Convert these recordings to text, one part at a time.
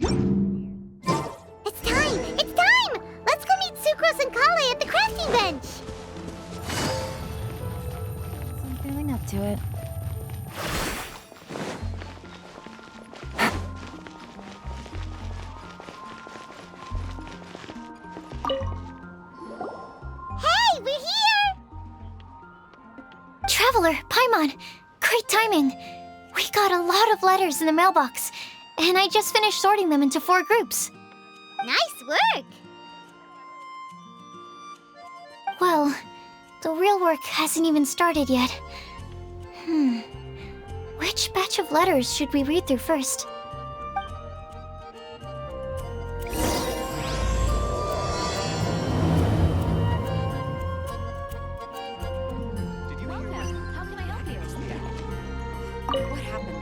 It's time! It's time! Let's go meet Sucrose and Kale at the crafting bench! I'm feeling up to it. Hey, we're here! Traveler, Paimon, great timing. We got a lot of letters in the mailbox, and I just finished sorting them into 4 groups. Nice work! Well, the real work hasn't even started yet. Which batch of letters should we read through first? How can I help you? What happened?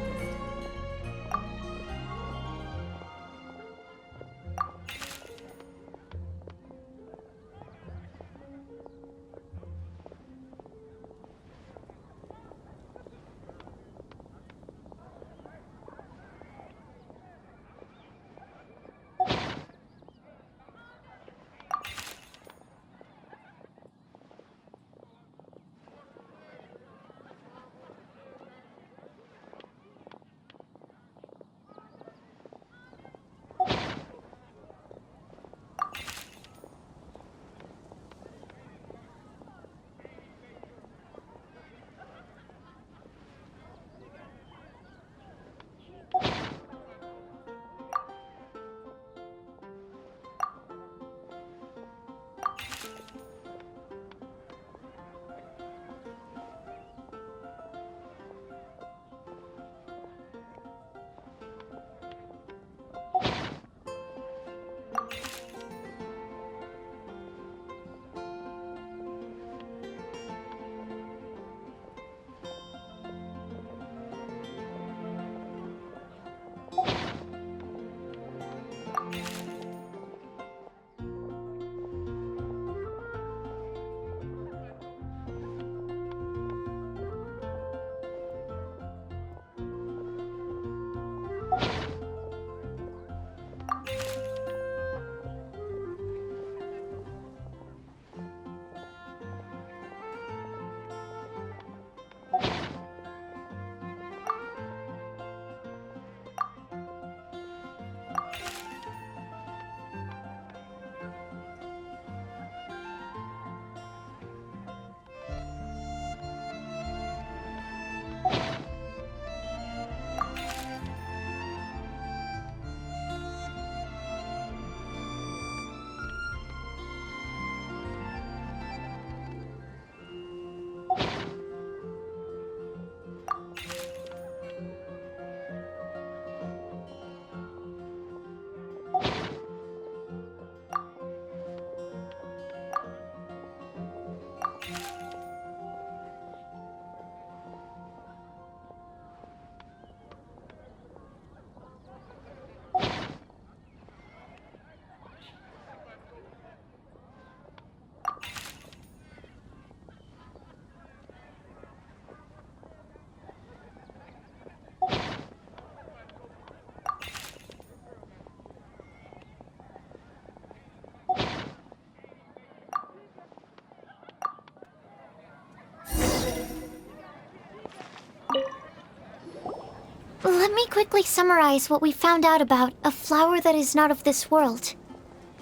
Let me quickly summarize what we found out about a flower that is not of this world.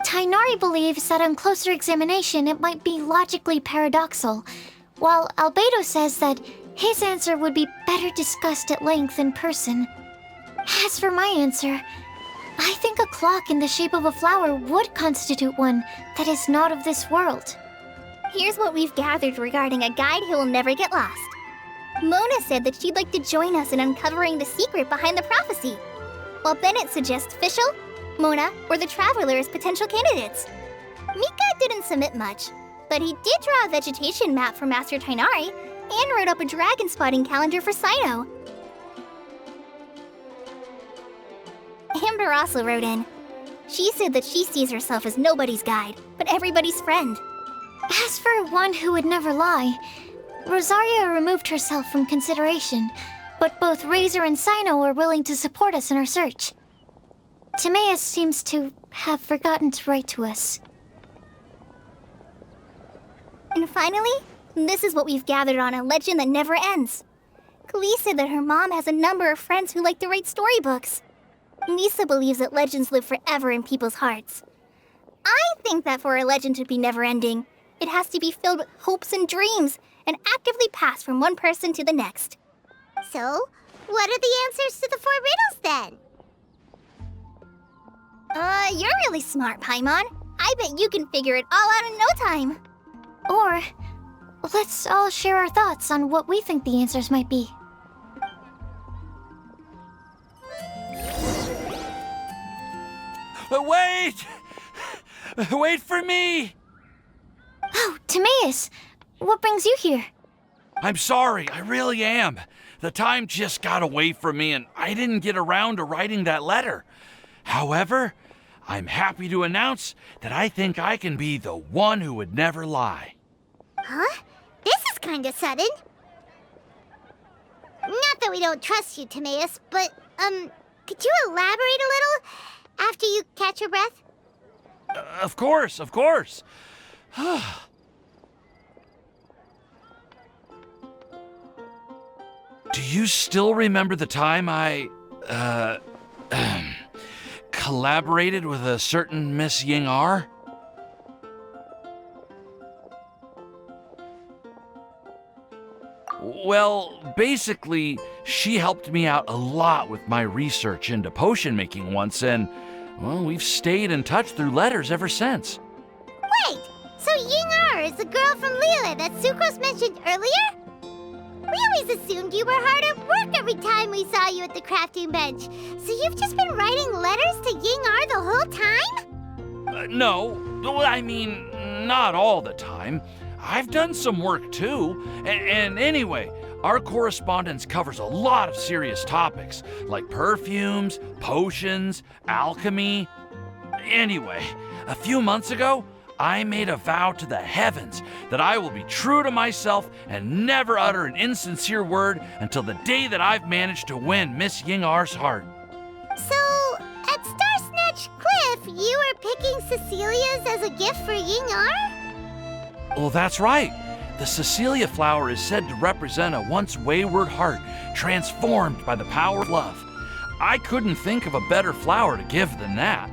Tighnari believes that on closer examination it might be logically paradoxal, while Albedo says that his answer would be better discussed at length in person. As for my answer, I think a clock in the shape of a flower would constitute one that is not of this world. Here's what we've gathered regarding a guide who will never get lost. Mona said that she'd like to join us in uncovering the secret behind the prophecy, while Bennett suggests Fischl, Mona, or the Traveler as potential candidates. Mika didn't submit much, but he did draw a vegetation map for Master Tighnari and wrote up a dragon spotting calendar for Cyno. Amber also wrote in. She said that she sees herself as nobody's guide, but everybody's friend. As for one who would never lie, Rosaria removed herself from consideration, but both Razor and Cyno are willing to support us in our search. Timaeus seems to have forgotten to write to us. And finally, this is what we've gathered on a legend that never ends. Klee said that her mom has a number of friends who like to write storybooks. Lisa believes that legends live forever in people's hearts. I think that for a legend to be never-ending, it has to be filled with hopes and dreams and actively passed from one person to the next. So, what are the answers to the 4 riddles then? You're really smart, Paimon. I bet you can figure it all out in no time. Or, let's all share our thoughts on what we think the answers might be. Wait! Wait for me! Oh, Timaeus! What brings you here? I'm sorry, I really am. The time just got away from me and I didn't get around to writing that letter. However, I'm happy to announce that I think I can be the one who would never lie. Huh? This is kinda sudden. Not that we don't trust you, Timaeus, but, could you elaborate a little after you catch your breath? Of course, of course. Do you still remember the time I, collaborated with a certain Miss Ying'er? Well, basically, she helped me out a lot with my research into potion making once, and, well, we've stayed in touch through letters ever since. Wait! So Ying'er is the girl from Liyue that Sucrose mentioned earlier? We always assumed you were hard at work every time we saw you at the crafting bench. So you've just been writing letters to Ying'er the whole time? No, well, I mean, not all the time. I've done some work too. And anyway, our correspondence covers a lot of serious topics, like perfumes, potions, alchemy. Anyway, a few months ago, I made a vow to the heavens that I will be true to myself and never utter an insincere word until the day that I've managed to win Miss Ying'er's heart. So, at Star Snatch Cliff, you were picking Cecilia's as a gift for Ying'er? Well, that's right. The Cecilia flower is said to represent a once wayward heart transformed by the power of love. I couldn't think of a better flower to give than that.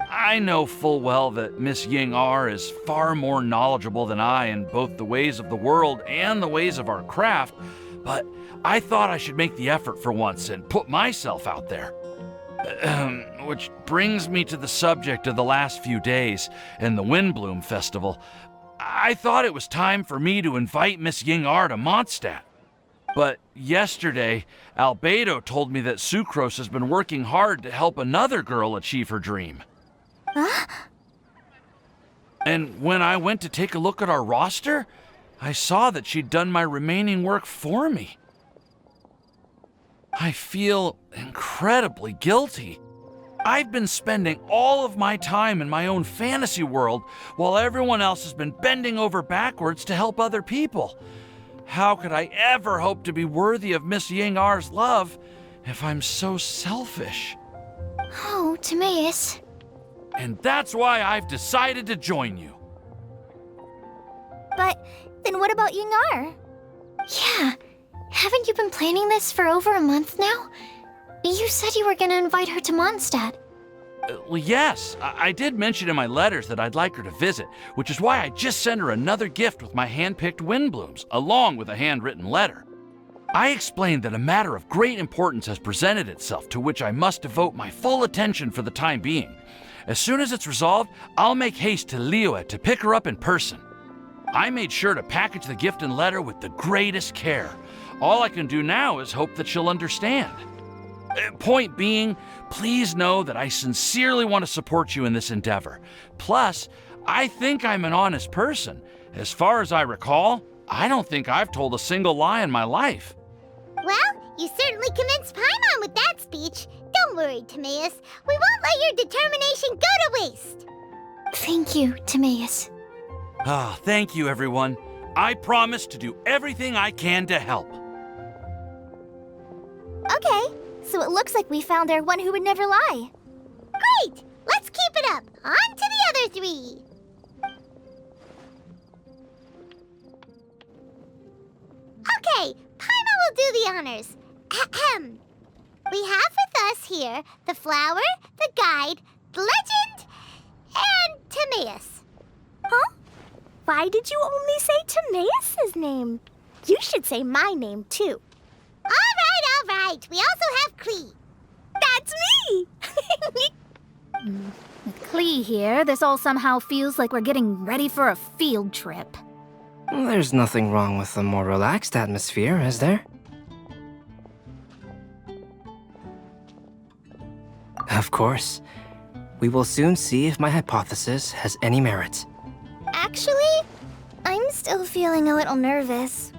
I know full well that Miss Ying'er is far more knowledgeable than I in both the ways of the world and the ways of our craft, but I thought I should make the effort for once and put myself out there. Which brings me to the subject of the last few days and the Windblume festival. I thought it was time for me to invite Miss Ying'er to Mondstadt. But yesterday, Albedo told me that Sucrose has been working hard to help another girl achieve her dream. Huh? And when I went to take a look at our roster, I saw that she'd done my remaining work for me. I feel incredibly guilty. I've been spending all of my time in my own fantasy world while everyone else has been bending over backwards to help other people. How could I ever hope to be worthy of Miss Ying'er's love if I'm so selfish? Oh, Timaeus. And that's why I've decided to join you. But then what about Ying'er? Yeah, haven't you been planning this for over a month now? You said you were gonna invite her to Mondstadt. Well, yes, I did mention in my letters that I'd like her to visit, which is why I just sent her another gift with my hand-picked Windblooms, along with a handwritten letter. I explained that a matter of great importance has presented itself to which I must devote my full attention for the time being. As soon as it's resolved, I'll make haste to Liyue to pick her up in person. I made sure to package the gift and letter with the greatest care. All I can do now is hope that she'll understand. Point being, please know that I sincerely want to support you in this endeavor. Plus, I think I'm an honest person. As far as I recall, I don't think I've told a single lie in my life. Well, you certainly convinced Paimon with that speech. Don't worry, Timaeus. We won't let your determination go to waste. Thank you, Timaeus. Thank you, everyone. I promise to do everything I can to help. Okay, so it looks like we found our one who would never lie. Great! Let's keep it up. On to the other three. Okay, Paima will do the honors. Ahem. We have with us here the flower, the guide, the legend, and Timaeus. Huh? Why did you only say Timaeus' name? You should say my name, too. All right. We also have Klee. That's me! With Klee here, this all somehow feels like we're getting ready for a field trip. There's nothing wrong with a more relaxed atmosphere, is there? Of course. We will soon see if my hypothesis has any merit. Actually, I'm still feeling a little nervous.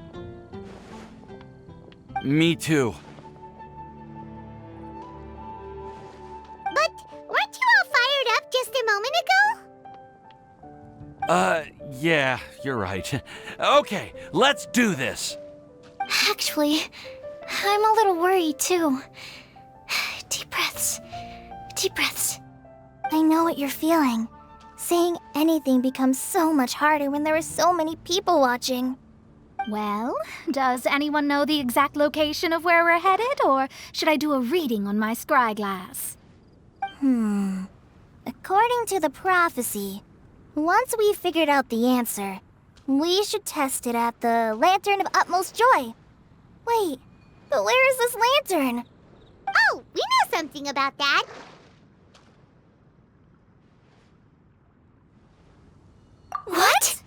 Me too. But weren't you all fired up just a moment ago? Yeah, you're right. Okay, let's do this. Actually, I'm a little worried too. Deep breaths. Deep breaths. I know what you're feeling. Saying anything becomes so much harder when there are so many people watching. Well, does anyone know the exact location of where we're headed, or should I do a reading on my scry glass? According to the prophecy, once we've figured out the answer, we should test it at the Lantern of Utmost Joy. Wait, but where is this lantern? Oh, we know something about that. What?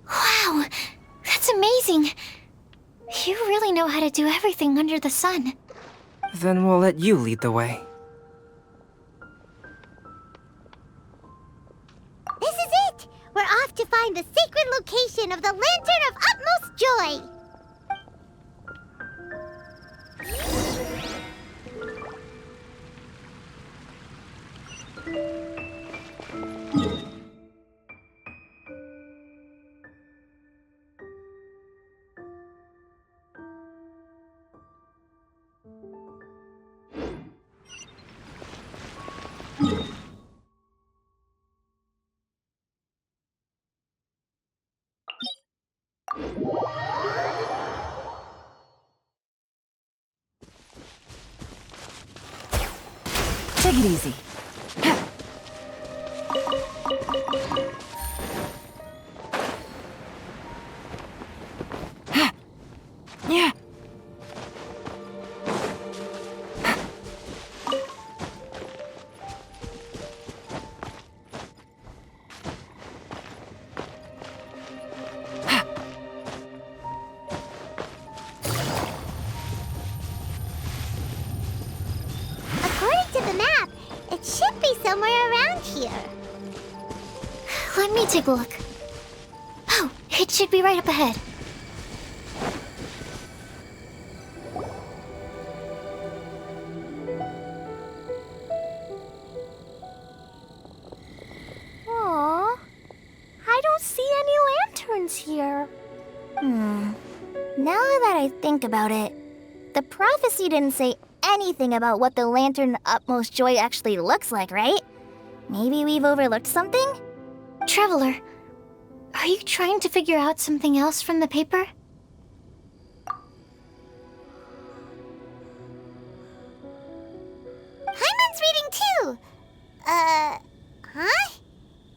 Wow, that's amazing. You really know how to do everything under the sun. Then we'll let you lead the way. This is it! We're off to find the sacred location of the Lantern of Utmost Joy! Take it easy. Yeah. According to the map, it should be somewhere around here. Let me take a look. Oh, it should be right up ahead. Aw, I don't see any lanterns here. Now that I think about it, the prophecy didn't say anything about what the Lantern of Utmost Joy actually looks like, right? Maybe we've overlooked something? Traveler, are you trying to figure out something else from the paper? Paimon's reading too. Huh?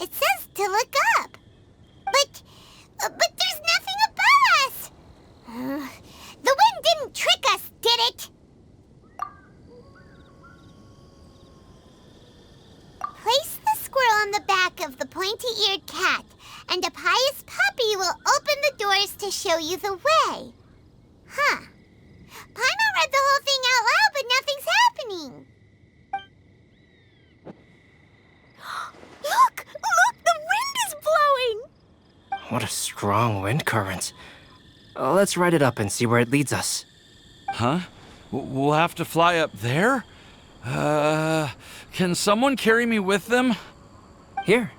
It says to look up. But there's nothing above us. The wind didn't trick us, did it? Place the squirrel on the back of the pointy-eared cat, and a pious puppy will open the doors to show you the way. Huh. Paimon read the whole thing out loud, but nothing's happening. Look! The wind is blowing! What a strong wind current. Let's ride it up and see where it leads us. Huh? We'll have to fly up there? Can someone carry me with them? Here.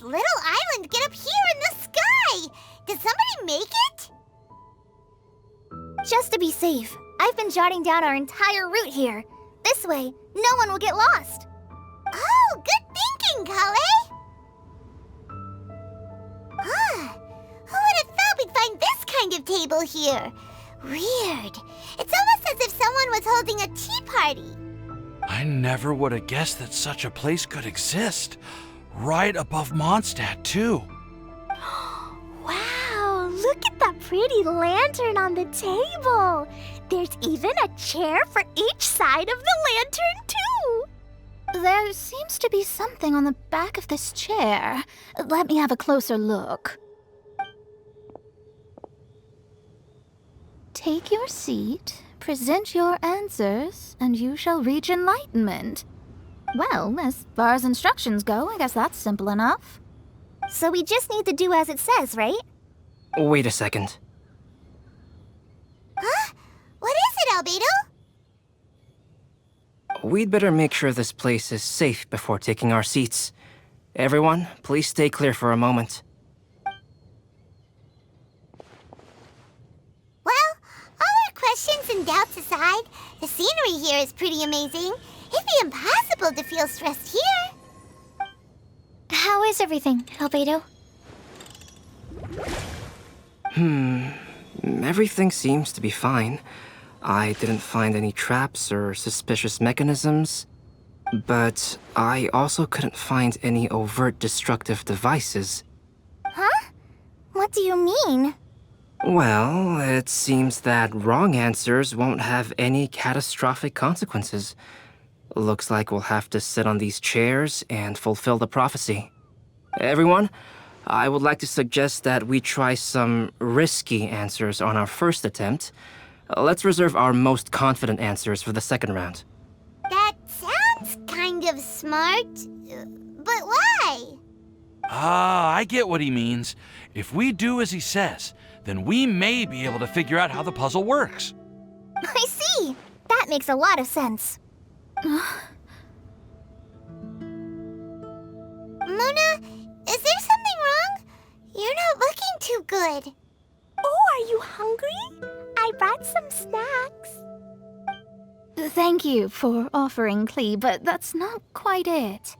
little island get up here in the sky? Did somebody make it? Just to be safe, I've been jotting down our entire route here. This way, no one will get lost. Oh, good thinking, Kale. Who would have thought we'd find this kind of table here? Weird. It's almost as if someone was holding a tea party. I never would have guessed that such a place could exist. Right above Mondstadt, too. Wow, look at that pretty lantern on the table. There's even a chair for each side of the lantern, too. There seems to be something on the back of this chair. Let me have a closer look. Take your seat, present your answers, and you shall reach enlightenment. Well, as far as instructions go, I guess that's simple enough. So we just need to do as it says, right? Wait a second. Huh? What is it, Albedo? We'd better make sure this place is safe before taking our seats. Everyone, please stay clear for a moment. Well, all our questions and doubts aside, the scenery here is pretty amazing. It'd be impossible to feel stressed here. How is everything, Albedo? Everything seems to be fine. I didn't find any traps or suspicious mechanisms, but I also couldn't find any overt destructive devices. Huh? What do you mean? Well, it seems that wrong answers won't have any catastrophic consequences. Looks like we'll have to sit on these chairs and fulfill the prophecy. Everyone, I would like to suggest that we try some risky answers on our first attempt. Let's reserve our most confident answers for the second round. That sounds kind of smart, but why? Ah, I get what he means. If we do as he says, then we may be able to figure out how the puzzle works. I see. That makes a lot of sense. Mona, is there something wrong? You're not looking too good. Oh, are you hungry? I brought some snacks. Thank you for offering, Klee, but that's not quite it.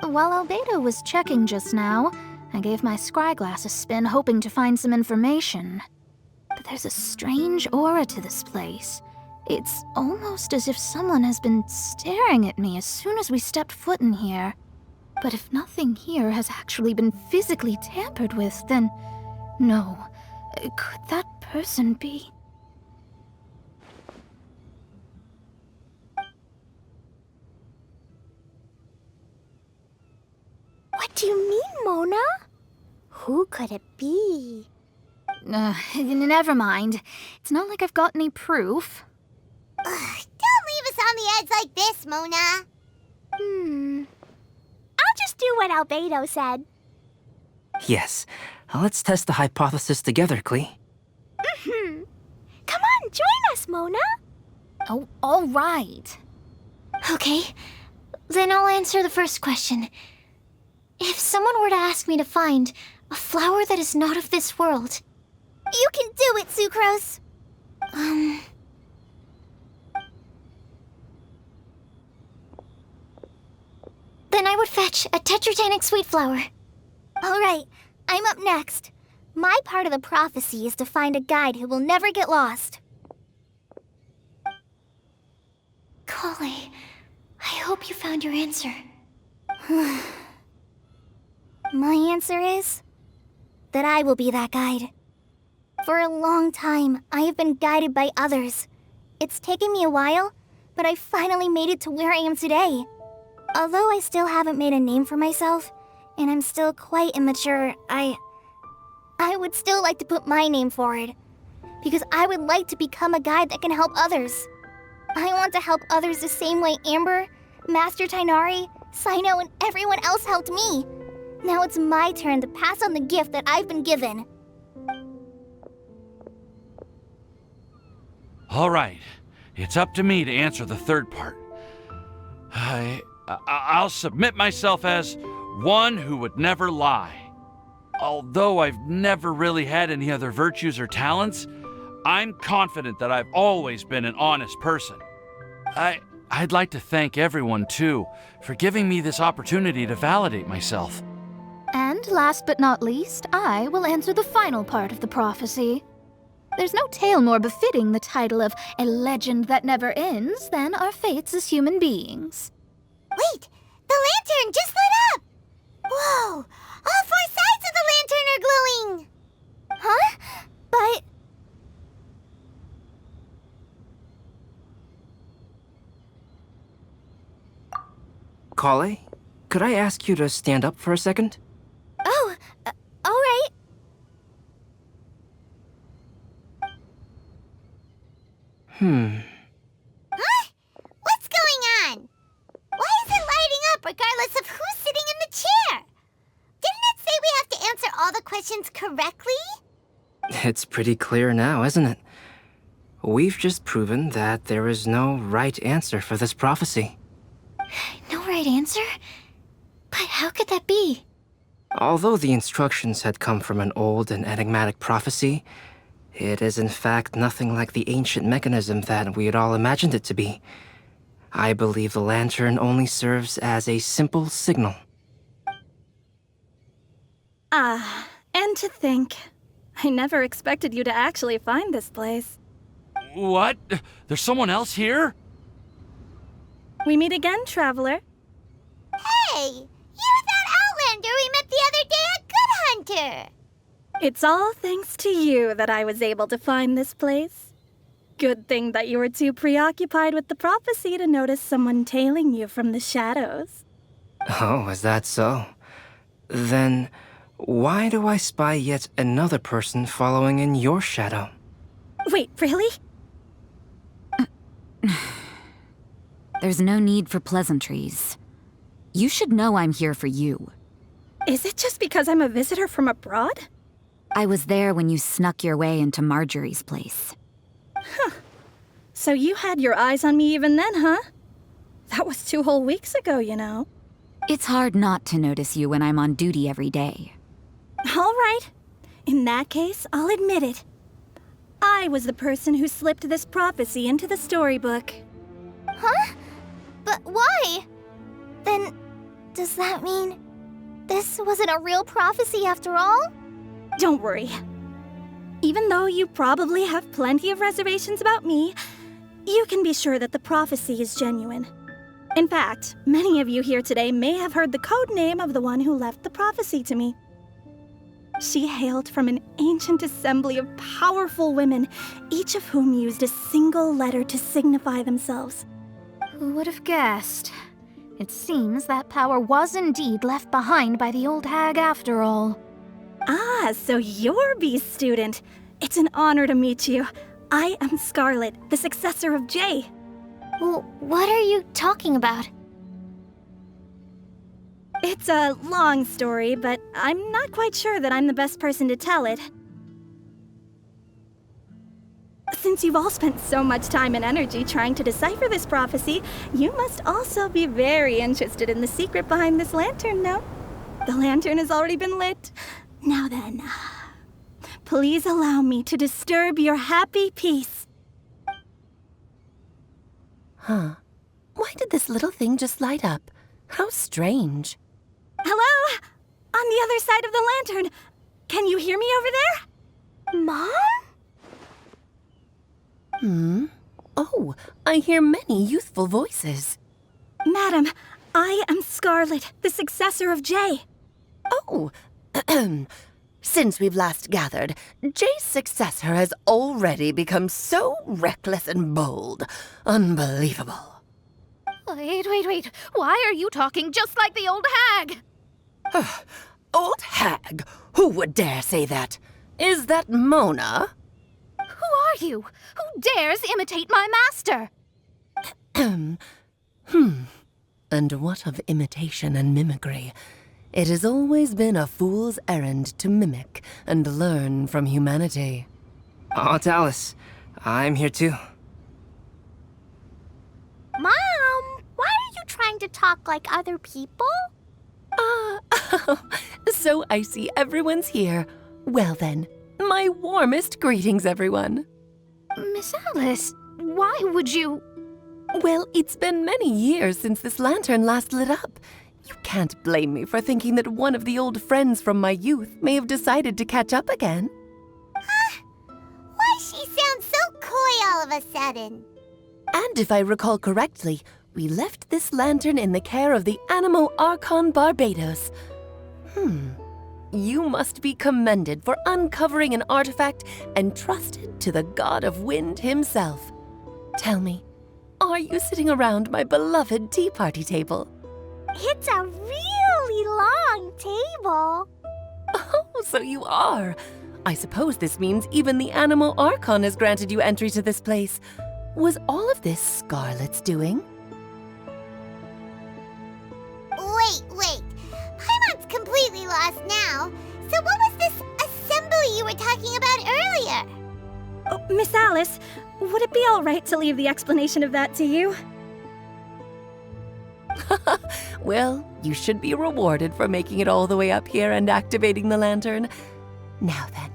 While Albedo was checking just now, I gave my scryglass a spin hoping to find some information. But there's a strange aura to this place. It's almost as if someone has been staring at me as soon as we stepped foot in here. But if nothing here has actually been physically tampered with, then no. Could that person be? What do you mean, Mona? Who could it be? Never mind. It's not like I've got any proof. Don't leave us on the edge like this, Mona. I'll just do what Albedo said. Yes, let's test the hypothesis together, Klee. Come on, join us, Mona. Oh, all right. Okay, then I'll answer the first question. If someone were to ask me to find a flower that is not of this world... You can do it, Sucrose! Then I would fetch a tetragenic sweet flower. Alright, I'm up next. My part of the prophecy is to find a guide who will never get lost. Kale, I hope you found your answer. My answer is that I will be that guide. For a long time, I have been guided by others. It's taken me a while, but I finally made it to where I am today. Although I still haven't made a name for myself, and I'm still quite immature, I would still like to put my name forward. Because I would like to become a guide that can help others. I want to help others the same way Amber, Master Tighnari, Cyno, and everyone else helped me. Now it's my turn to pass on the gift that I've been given. All right, it's up to me to answer the third part. I'll submit myself as one who would never lie. Although I've never really had any other virtues or talents, I'm confident that I've always been an honest person. I'd like to thank everyone, too, for giving me this opportunity to validate myself. And last but not least, I will answer the final part of the prophecy. There's no tale more befitting the title of a legend that never ends than our fates as human beings. Wait! The lantern just lit up! Whoa! All 4 sides of the lantern are glowing! Huh? But... Kale, could I ask you to stand up for a second? Oh, all right. Huh? What's going on? Why is it lighting up regardless of who's sitting in the chair? Didn't it say we have to answer all the questions correctly? It's pretty clear now, isn't it? We've just proven that there is no right answer for this prophecy. No right answer? But how could that be? Although the instructions had come from an old and enigmatic prophecy, it is in fact nothing like the ancient mechanism that we had all imagined it to be. I believe the lantern only serves as a simple signal. And to think, I never expected you to actually find this place. What? There's someone else here? We meet again, traveler. Hey! You're that Outlander we met the other day at Good Hunter! It's all thanks to you that I was able to find this place. Good thing that you were too preoccupied with the prophecy to notice someone tailing you from the shadows. Oh, is that so? Then, why do I spy yet another person following in your shadow? Wait, really? There's no need for pleasantries. You should know I'm here for you. Is it just because I'm a visitor from abroad? I was there when you snuck your way into Marjorie's place. So you had your eyes on me even then, huh? That was 2 whole weeks ago, you know. It's hard not to notice you when I'm on duty every day. All right. In that case, I'll admit it. I was the person who slipped this prophecy into the storybook. Huh? But why? Then, does that mean this wasn't a real prophecy after all? Don't worry. Even though you probably have plenty of reservations about me, you can be sure that the prophecy is genuine. In fact, many of you here today may have heard the code name of the one who left the prophecy to me. She hailed from an ancient assembly of powerful women, each of whom used a single letter to signify themselves. Who would have guessed? It seems that power was indeed left behind by the old hag after all. Ah, so you're B's student. It's an honor to meet you. I am Scarlet, the successor of Jay. Well, what are you talking about? It's a long story, but I'm not quite sure that I'm the best person to tell it. Since you've all spent so much time and energy trying to decipher this prophecy, you must also be very interested in the secret behind this lantern, no? The lantern has already been lit. Now then, please allow me to disturb your happy peace. Huh. Why did this little thing just light up? How strange. Hello? On the other side of the lantern. Can you hear me over there? Mom? Oh, I hear many youthful voices. Madam, I am Scarlet, the successor of Jay. Oh, since we've last gathered, Jay's successor has already become so reckless and bold. Unbelievable. Wait. Why are you talking just like the old hag? Old hag? Who would dare say that? Is that Mona? Who are you? Who dares imitate my master? And what of imitation and mimicry? It has always been a fool's errand to mimic and learn from humanity. Oh, Dallas, I'm here too. Mom, why are you trying to talk like other people? So I see everyone's here. Well then, my warmest greetings, everyone. Miss Alice, why would you... Well, it's been many years since this lantern last lit up. You can't blame me for thinking that one of the old friends from my youth may have decided to catch up again. Why she sounds so coy all of a sudden? And if I recall correctly, we left this lantern in the care of the Animo Archon Barbados. You must be commended for uncovering an artifact entrusted to the god of wind himself. Tell me, are you sitting around my beloved tea party table? It's a really long table. Oh, so you are. I suppose this means even the Animo Archon has granted you entry to this place. Was all of this Scarlet's doing? Wait. Paimon's completely lost now. So what was this assembly you were talking about earlier? Oh, Miss Alice, would it be all right to leave the explanation of that to you? Well, you should be rewarded for making it all the way up here and activating the lantern. Now then,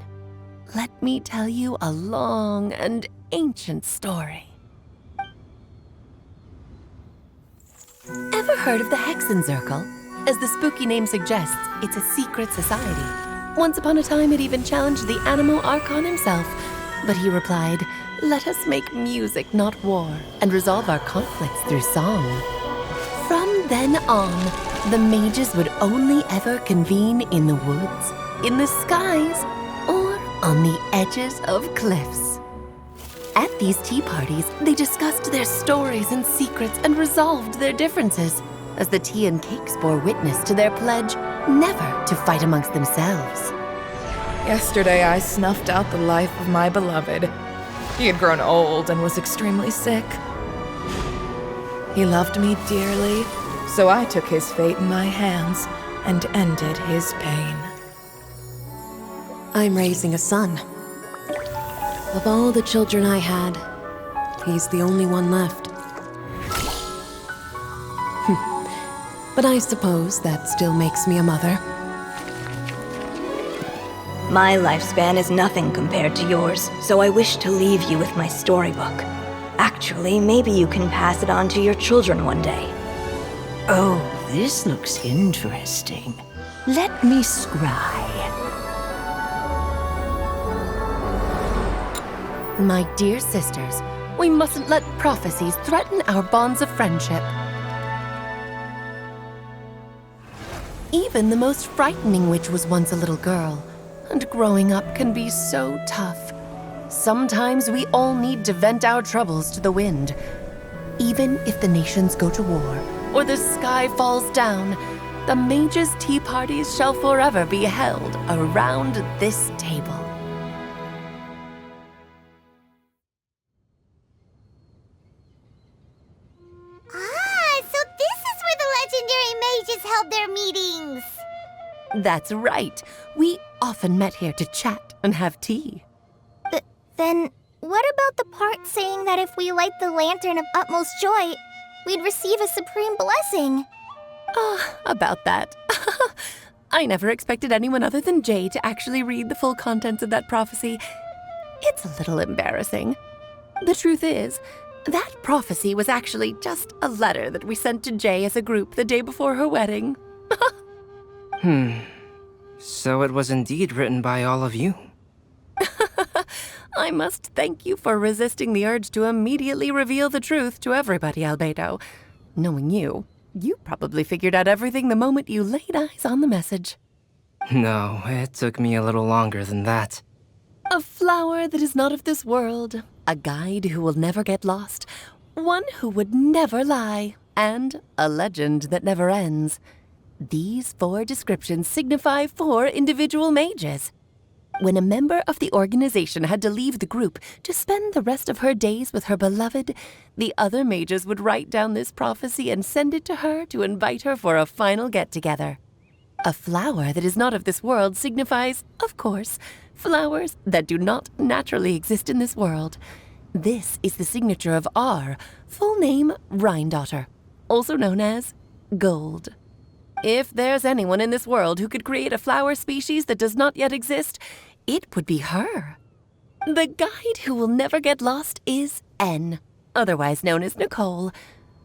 let me tell you a long and ancient story. Ever heard of the Hexenzirkel? As the spooky name suggests, it's a secret society. Once upon a time, it even challenged the Animo Archon himself. But he replied, "Let us make music, not war, and resolve our conflicts through song." From then on, the mages would only ever convene in the woods, in the skies, or on the edges of cliffs. At these tea parties, they discussed their stories and secrets and resolved their differences, as the tea and cakes bore witness to their pledge never to fight amongst themselves. Yesterday I snuffed out the life of my beloved. He had grown old and was extremely sick. He loved me dearly, so I took his fate in my hands and ended his pain. I'm raising a son. Of all the children I had, he's the only one left. But I suppose that still makes me a mother. My lifespan is nothing compared to yours, so I wish to leave you with my storybook. Actually, maybe you can pass it on to your children one day. Oh, this looks interesting. Let me scry. My dear sisters, we mustn't let prophecies threaten our bonds of friendship. Even the most frightening witch was once a little girl, and growing up can be so tough. Sometimes we all need to vent our troubles to the wind. Even if the nations go to war, or the sky falls down, the mages' tea parties shall forever be held around this table. So this is where the legendary mages held their meetings. That's right. We often met here to chat and have tea. Then what about the part saying that if we light the lantern of utmost joy, we'd receive a supreme blessing? About that. I never expected anyone other than Jay to actually read the full contents of that prophecy. It's a little embarrassing. The truth is, that prophecy was actually just a letter that we sent to Jay as a group the day before her wedding. So it was indeed written by all of you. I must thank you for resisting the urge to immediately reveal the truth to everybody, Albedo. Knowing you, you probably figured out everything the moment you laid eyes on the message. No, it took me a little longer than that. A flower that is not of this world, a guide who will never get lost, one who would never lie, and a legend that never ends. These 4 descriptions signify 4 individual mages. When a member of the organization had to leave the group to spend the rest of her days with her beloved, the other mages would write down this prophecy and send it to her to invite her for a final get-together. A flower that is not of this world signifies, of course, flowers that do not naturally exist in this world. This is the signature of our full name, Rhine Daughter, also known as Gold. If there's anyone in this world who could create a flower species that does not yet exist, it would be her. The guide who will never get lost is N, otherwise known as Nicole.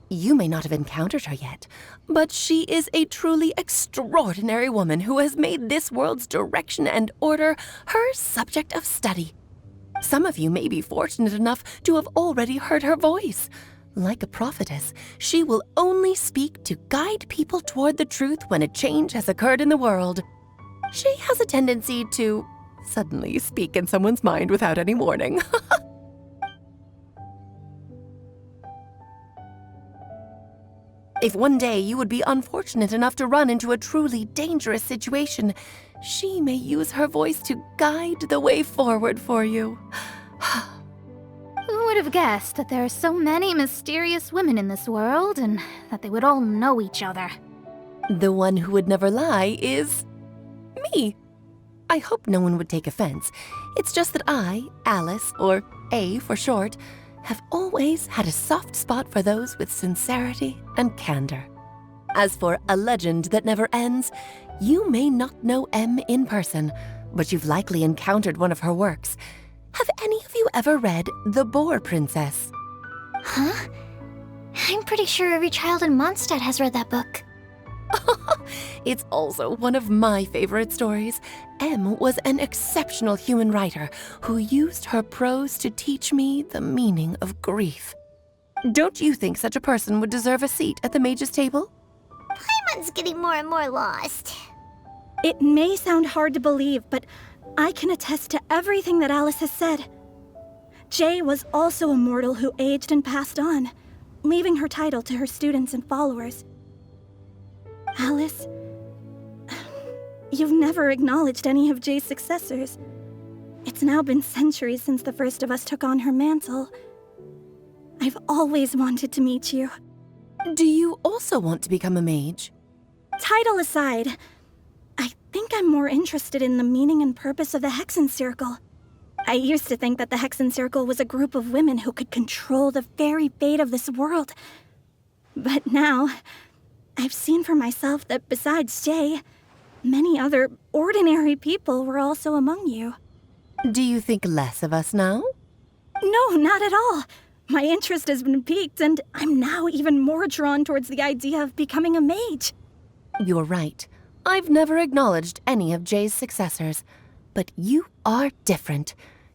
You may not have encountered her yet, but she is a truly extraordinary woman who has made this world's direction and order her subject of study. Some of you may be fortunate enough to have already heard her voice. Like a prophetess, she will only speak to guide people toward the truth when a change has occurred in the world. She has a tendency to suddenly speak in someone's mind without any warning. If one day you would be unfortunate enough to run into a truly dangerous situation, she may use her voice to guide the way forward for you. Who would have guessed that there are so many mysterious women in this world and that they would all know each other? The one who would never lie is me. I hope no one would take offense. It's just that I, Alice, or A for short, have always had a soft spot for those with sincerity and candor. As for a legend that never ends, you may not know M in person, but you've likely encountered one of her works. Have any of you ever read The Boar Princess? Huh? I'm pretty sure every child in Mondstadt has read that book. It's also one of my favorite stories. M was an exceptional human writer who used her prose to teach me the meaning of grief. Don't you think such a person would deserve a seat at the mage's table? Paimon's getting more and more lost. It may sound hard to believe, but I can attest to everything that Alice has said. Jay was also a mortal who aged and passed on, leaving her title to her students and followers. Alice, you've never acknowledged any of Jay's successors. It's now been centuries since the first of us took on her mantle. I've always wanted to meet you. Do you also want to become a mage? Title aside, I think I'm more interested in the meaning and purpose of the Hexenzirkel. I used to think that the Hexenzirkel was a group of women who could control the very fate of this world. But now, I've seen for myself that besides Jay, many other ordinary people were also among you. Do you think less of us now? No, not at all. My interest has been piqued, and I'm now even more drawn towards the idea of becoming a mage. You're right. I've never acknowledged any of Jay's successors, but you are different.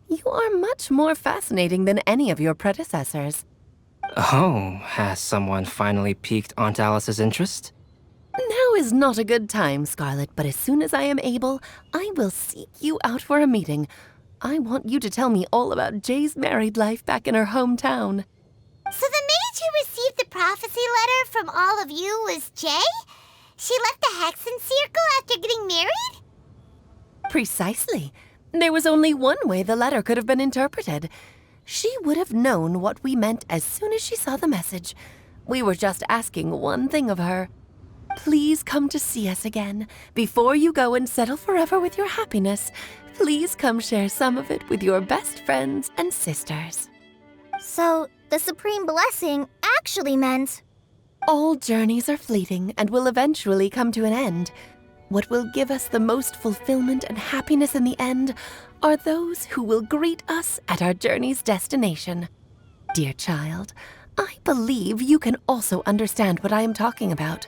You are much more fascinating than any of your predecessors. Oh, has someone finally piqued Aunt Alice's interest? Now is not a good time, Scarlet, but as soon as I am able, I will seek you out for a meeting. I want you to tell me all about Jay's married life back in her hometown. So the mage who received the prophecy letter from all of you was Jay? She left the Hexenzirkel after getting married? Precisely. There was only one way the letter could have been interpreted. She would have known what we meant as soon as she saw the message. We were just asking one thing of her. Please come to see us again. Before you go and settle forever with your happiness, please come share some of it with your best friends and sisters. So, the Supreme Blessing actually meant... All journeys are fleeting and will eventually come to an end. What will give us the most fulfillment and happiness in the end are those who will greet us at our journey's destination. Dear child, I believe you can also understand what I am talking about.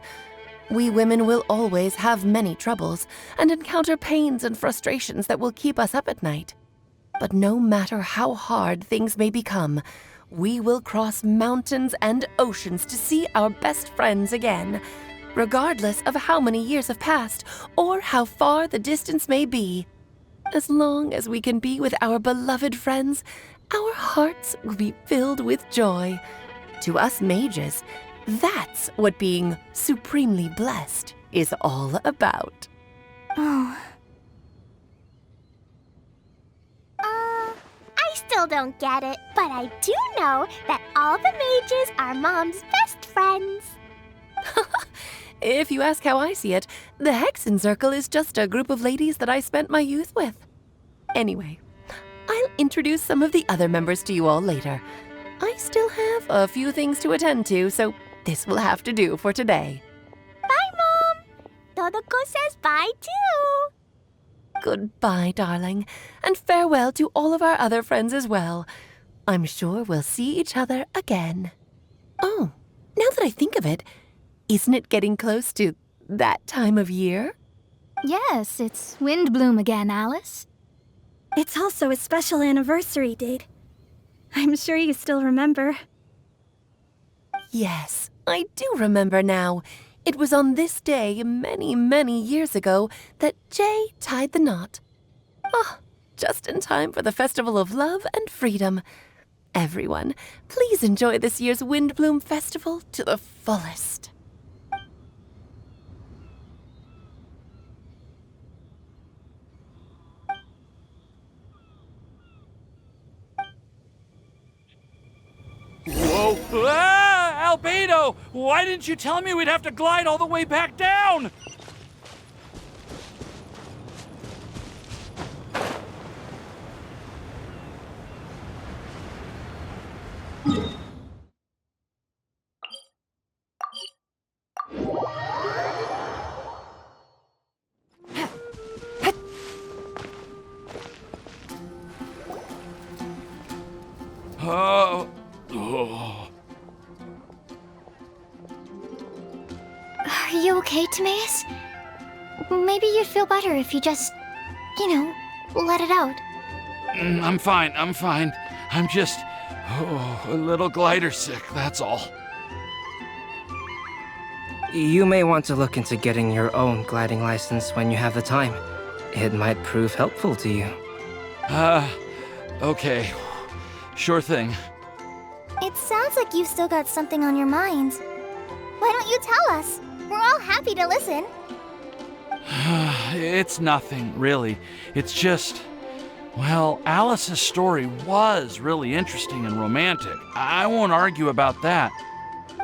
We women will always have many troubles and encounter pains and frustrations that will keep us up at night. But no matter how hard things may become, we will cross mountains and oceans to see our best friends again, regardless of how many years have passed or how far the distance may be. As long as we can be with our beloved friends, our hearts will be filled with joy. To us mages, that's what being supremely blessed is all about. Oh. I still don't get it, but I do know that all the mages are Mom's best friends. If you ask how I see it, the Hexenzirkel is just a group of ladies that I spent my youth with. Anyway, I'll introduce some of the other members to you all later. I still have a few things to attend to, so this will have to do for today. Bye, Mom! Todoko says bye too. Goodbye, darling, and farewell to all of our other friends as well. I'm sure we'll see each other again. Oh, now that I think of it, isn't it getting close to that time of year? Yes, it's Windblume again, Alice. It's also a special anniversary date. I'm sure you still remember. Yes, I do remember now. It was on this day many, many years ago that Jay tied the knot. Oh, just in time for the Festival of Love and Freedom. Everyone, please enjoy this year's Windblume Festival to the fullest. Whoa! Ah! Albedo! Why didn't you tell me we'd have to glide all the way back down? Oh. Are you okay, Timaeus? Maybe you'd feel better if you just, let it out. I'm fine. I'm just a little glider sick, that's all. You may want to look into getting your own gliding license when you have the time. It might prove helpful to you. Okay. Sure thing. It sounds like you've still got something on your mind. Why don't you tell us? We're all happy to listen. It's nothing, really. It's just... Well, Alice's story was really interesting and romantic. I won't argue about that.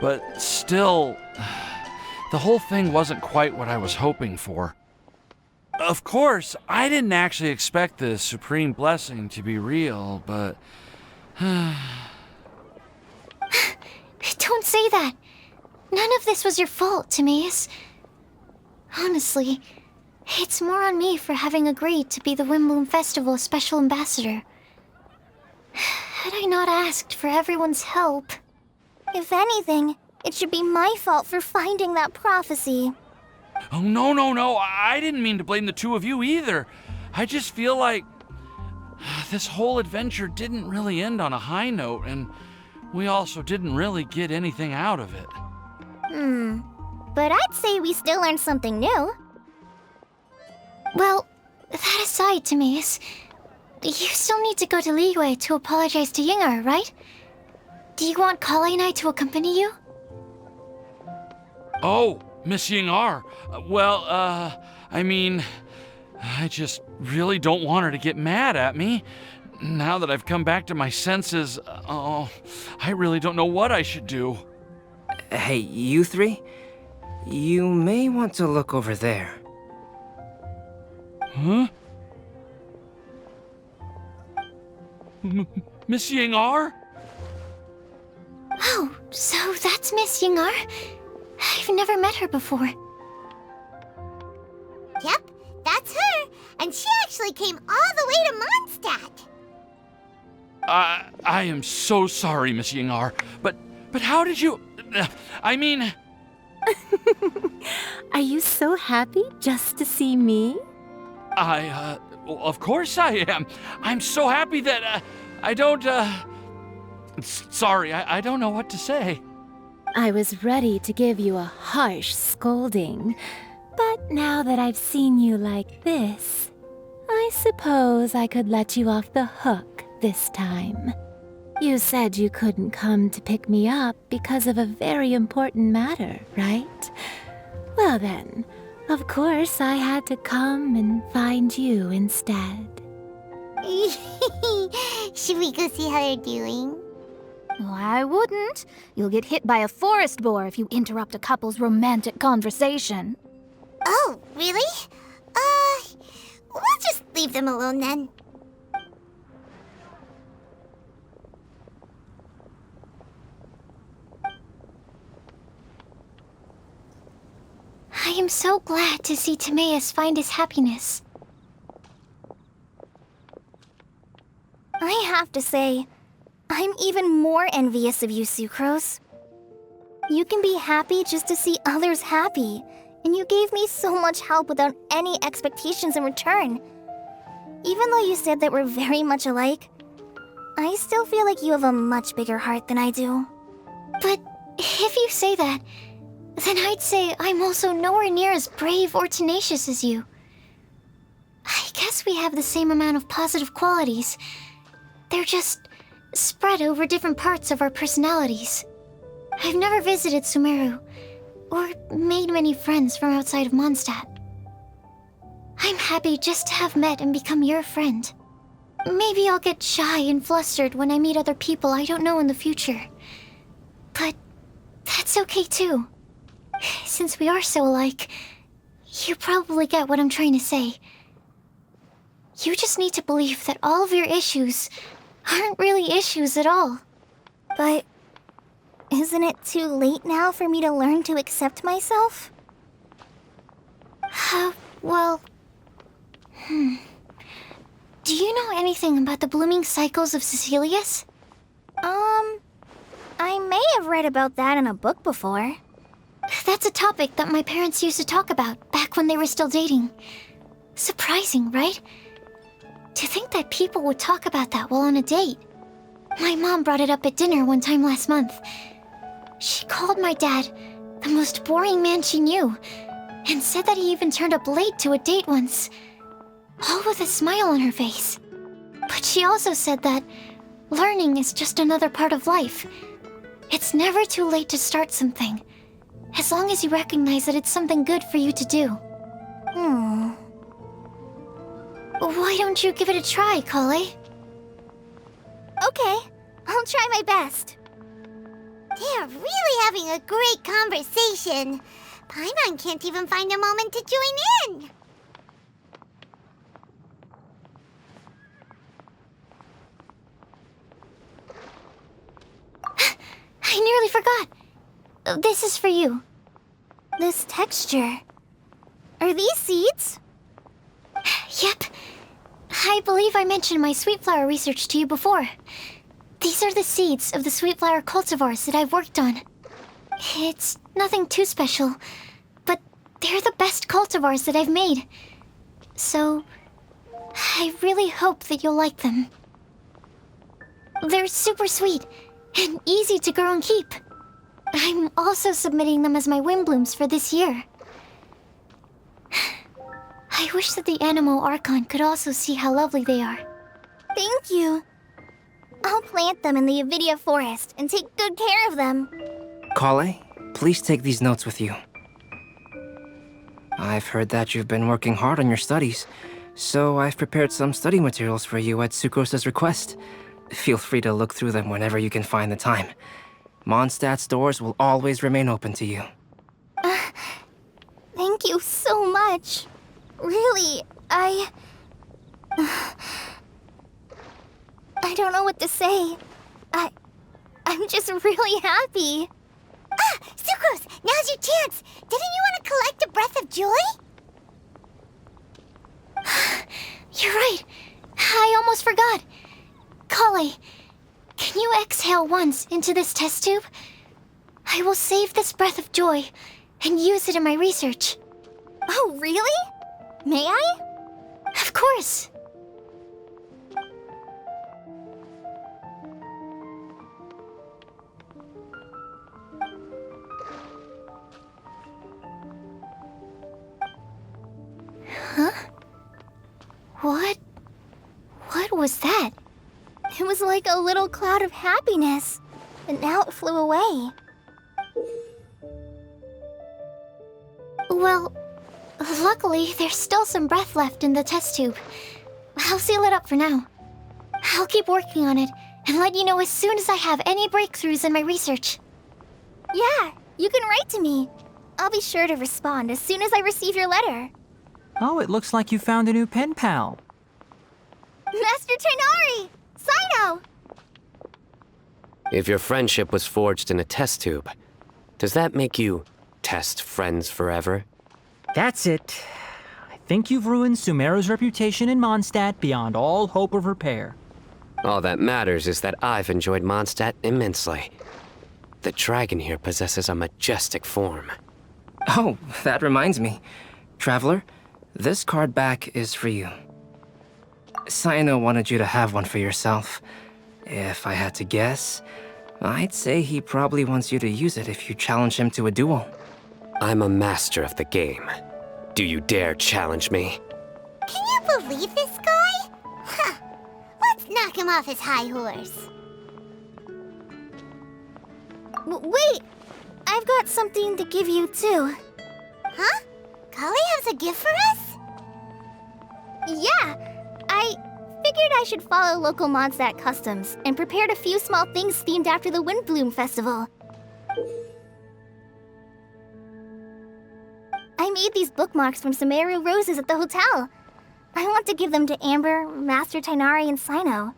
But still, the whole thing wasn't quite what I was hoping for. Of course, I didn't actually expect the supreme blessing to be real, but... Don't say that. None of this was your fault, Timaeus. Honestly, it's more on me for having agreed to be the Windblume Festival Special Ambassador. Had I not asked for everyone's help... If anything, it should be my fault for finding that prophecy. Oh, no. I didn't mean to blame the two of you either. I just feel like this whole adventure didn't really end on a high note, and we also didn't really get anything out of it. But I'd say we still learned something new. Well, that aside, Timaeus, you still need to go to Liyue to apologize to Ying'er, right? Do you want Kale and I to accompany you? Oh, Miss Ying'er. I mean, I just really don't want her to get mad at me. Now that I've come back to my senses, I really don't know what I should do. Hey, you three? You may want to look over there. Huh? Miss Ying'er? Oh, so that's Miss Ying'er? I've never met her before. Yep, that's her. And she actually came all the way to Mondstadt. I am so sorry, Miss Ying'er, but how did you... I mean... Are you so happy just to see me? Of course I am. I'm so happy that, I don't, Sorry, I don't know what to say. I was ready to give you a harsh scolding, but now that I've seen you like this, I suppose I could let you off the hook this time. You said you couldn't come to pick me up because of a very important matter, right? Well then, of course I had to come and find you instead. Should we go see how they're doing? Oh, I wouldn't. You'll get hit by a forest boar if you interrupt a couple's romantic conversation. Oh, really? We'll just leave them alone then. I I am so glad to see Timaeus find his happiness. I have to say, I'm even more envious of you, Sucrose. You can be happy just to see others happy, and you gave me so much help without any expectations in return. Even though you said that we're very much alike, I still feel like you have a much bigger heart than I do. But if you say that, then I'd say I'm also nowhere near as brave or tenacious as you. I guess we have the same amount of positive qualities. They're just spread over different parts of our personalities. I've never visited Sumeru, or made many friends from outside of Mondstadt. I'm happy just to have met and become your friend. Maybe I'll get shy and flustered when I meet other people I don't know in the future. But that's okay too. Since we are so alike, you probably get what I'm trying to say. You just need to believe that all of your issues aren't really issues at all. But isn't it too late now for me to learn to accept myself? Well... Do you know anything about the blooming cycles of Cecilius? I may have read about that in a book before. That's a topic that my parents used to talk about back when they were still dating. Surprising, right? To think that people would talk about that while on a date. My mom brought it up at dinner one time last month. She called my dad the most boring man she knew, and said that he even turned up late to a date once, all with a smile on her face. But she also said that learning is just another part of life. It's never too late to start something, as long as you recognize that it's something good for you to do. Why don't you give it a try, Kale? Okay, I'll try my best. They're really having a great conversation. Paimon can't even find a moment to join in. I nearly forgot. This is for you. This texture. Are these seeds? Yep. I believe I mentioned my sweet flower research to you before. These are the seeds of the sweet flower cultivars that I've worked on. It's nothing too special, but they're the best cultivars that I've made. So, I really hope that you'll like them. They're super sweet and easy to grow and keep. I'm also submitting them as my Windblooms for this year. I wish that the Animo Archon could also see how lovely they are. Thank you. I'll plant them in the Avidia forest and take good care of them. Kale, please take these notes with you. I've heard that you've been working hard on your studies, so I've prepared some study materials for you at Sucrose's request. Feel free to look through them whenever you can find the time. Mondstadt's doors will always remain open to you. Thank you so much. Really, I don't know what to say. I'm just really happy. Ah, Sucrose, now's your chance. Didn't you want to collect a breath of joy? You're right. I almost forgot. Kale, can you exhale once into this test tube? I will save this breath of joy and use it in my research. Oh, really? May I? Of course. Huh? What was that? It was like a little cloud of happiness, but now it flew away. Well, luckily, there's still some breath left in the test tube. I'll seal it up for now. I'll keep working on it and let you know as soon as I have any breakthroughs in my research. Yeah, you can write to me. I'll be sure to respond as soon as I receive your letter. Oh, it looks like you found a new pen pal. Master Tighnari! Cyno! If your friendship was forged in a test tube, does that make you test friends forever? That's it. I think you've ruined Sumeru's reputation in Mondstadt beyond all hope of repair. All that matters is that I've enjoyed Mondstadt immensely. The dragon here possesses a majestic form. Oh, that reminds me. Traveler, this card back is for you. Cyno wanted you to have one for yourself. If I had to guess, I'd say he probably wants you to use it if you challenge him to a duel. I'm a master of the game. Do you dare challenge me? Can you believe this guy? Huh. Let's knock him off his high horse. Wait! I've got something to give you, too. Huh? Kali has a gift for us? Yeah! I figured I should follow local Mondstadt customs and prepared a few small things themed after the Windblume festival. I made these bookmarks from Sumeru roses at the hotel. I want to give them to Amber, Master Tighnari, and Cyno.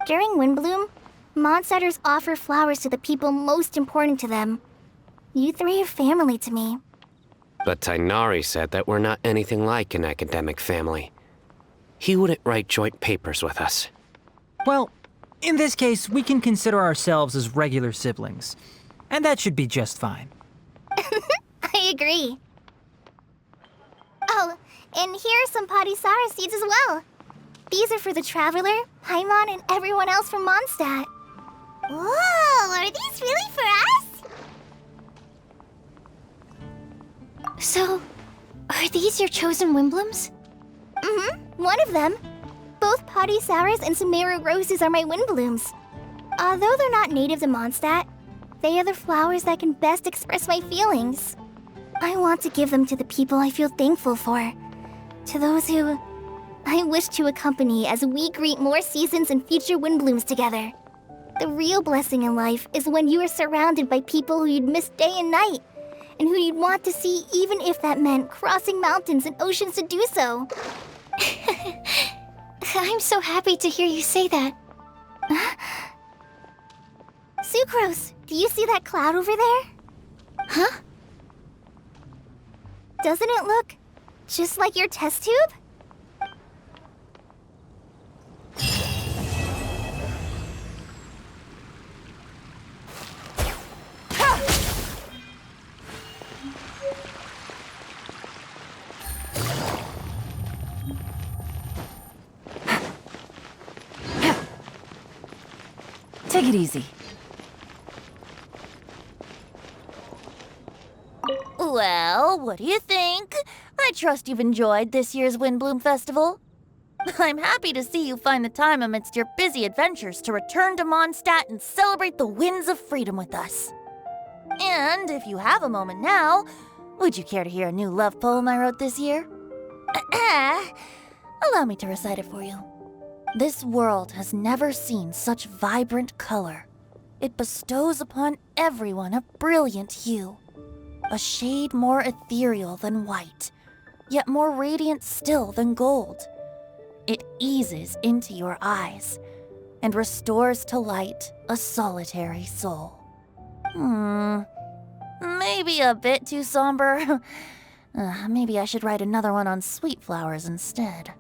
During Windblume, Mondstadters offer flowers to the people most important to them. You three are family to me. But Tighnari said that we're not anything like an academic family. He wouldn't write joint papers with us. Well, in this case, we can consider ourselves as regular siblings. And that should be just fine. I agree. Oh, and here are some Padisara seeds as well. These are for the Traveler, Paimon, and everyone else from Mondstadt. Whoa, are these really for us? So, are these your chosen Windblooms? Mm-hmm, one of them. Both Padisauras and Sumeru roses are my Windblooms. Although they're not native to Mondstadt, they are the flowers that can best express my feelings. I want to give them to the people I feel thankful for. To those who I wish to accompany as we greet more seasons and future Windblooms together. The real blessing in life is when you are surrounded by people who you'd miss day and night, and who you'd want to see even if that meant crossing mountains and oceans to do so. I'm so happy to hear you say that. Sucrose, do you see that cloud over there? Huh? Doesn't it look just like your test tube? Take it easy. Well, what do you think? I trust you've enjoyed this year's Windblume Festival. I'm happy to see you find the time amidst your busy adventures to return to Mondstadt and celebrate the winds of freedom with us. And if you have a moment now, would you care to hear a new love poem I wrote this year? Allow me to recite it for you. This world has never seen such vibrant color. It bestows upon everyone a brilliant hue, a shade more ethereal than white, yet more radiant still than gold. It eases into your eyes and restores to light a solitary soul. Maybe a bit too somber. Maybe I should write another one on sweet flowers instead.